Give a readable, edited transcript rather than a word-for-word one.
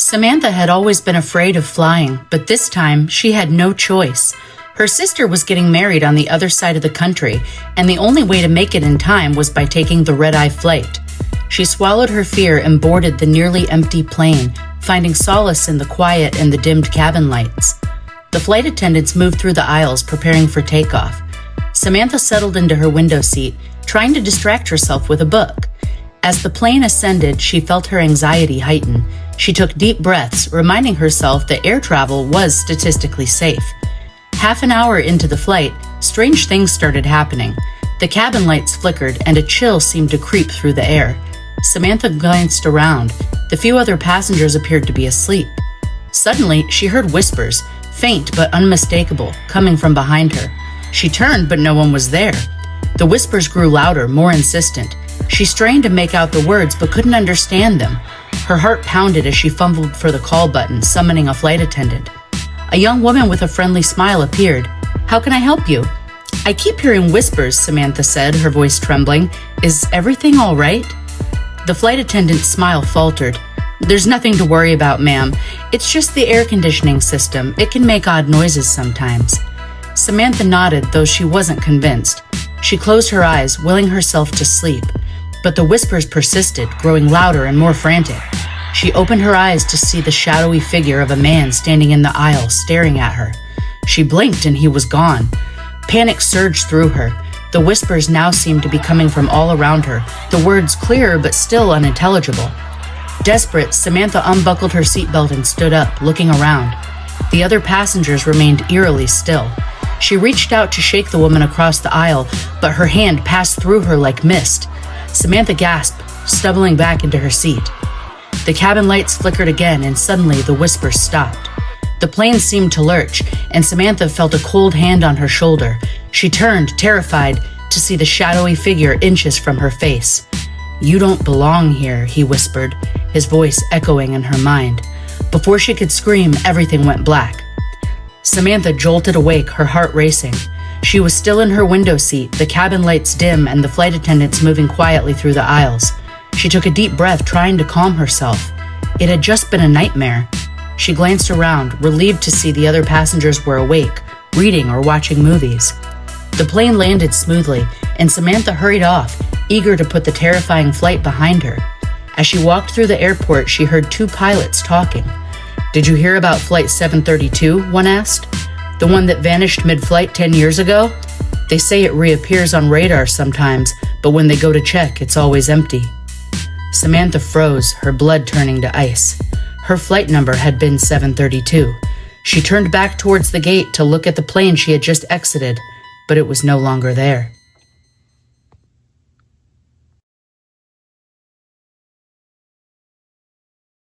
Samantha had always been afraid of flying, but this time she had no choice. Her sister was getting married on the other side of the country, and the only way to make it in time was by taking the red-eye flight. She swallowed her fear and boarded the nearly empty plane, finding solace in the quiet and the dimmed cabin lights. The flight attendants moved through the aisles, preparing for takeoff. Samantha settled into her window seat, trying to distract herself with a book. As the plane ascended, she felt her anxiety heighten. She took deep breaths, reminding herself that air travel was statistically safe. Half an hour into the flight, strange things started happening. The cabin lights flickered, and a chill seemed to creep through the air. Samantha glanced around. The few other passengers appeared to be asleep. Suddenly, she heard whispers, faint but unmistakable, coming from behind her. She turned, but no one was there. The whispers grew louder, more insistent. She strained to make out the words, but couldn't understand them. Her heart pounded as she fumbled for the call button, summoning a flight attendant. A young woman with a friendly smile appeared. "How can I help you?" "I keep hearing whispers," Samantha said, her voice trembling. "Is everything all right?" The flight attendant's smile faltered. "There's nothing to worry about, ma'am. It's just the air conditioning system. It can make odd noises sometimes." Samantha nodded, though she wasn't convinced. She closed her eyes, willing herself to sleep. But the whispers persisted, growing louder and more frantic. She opened her eyes to see the shadowy figure of a man standing in the aisle, staring at her. She blinked and he was gone. Panic surged through her. The whispers now seemed to be coming from all around her, the words clearer but still unintelligible. Desperate, Samantha unbuckled her seatbelt and stood up, looking around. The other passengers remained eerily still. She reached out to shake the woman across the aisle, but her hand passed through her like mist. Samantha gasped, stumbling back into her seat. The cabin lights flickered again, and suddenly the whispers stopped. The plane seemed to lurch, and Samantha felt a cold hand on her shoulder. She turned, terrified, to see the shadowy figure inches from her face. "You don't belong here," he whispered, his voice echoing in her mind. Before she could scream, everything went black. Samantha jolted awake, her heart racing. She was still in her window seat, the cabin lights dim and the flight attendants moving quietly through the aisles. She took a deep breath, trying to calm herself. It had just been a nightmare. She glanced around, relieved to see the other passengers were awake, reading or watching movies. The plane landed smoothly, and Samantha hurried off, eager to put the terrifying flight behind her. As she walked through the airport, she heard two pilots talking. "Did you hear about Flight 732, one asked. "The one that vanished mid-flight 10 years ago? They say it reappears on radar sometimes, but when they go to check, it's always empty." Samantha froze, her blood turning to ice. Her flight number had been 732. She turned back towards the gate to look at the plane she had just exited, but it was no longer there.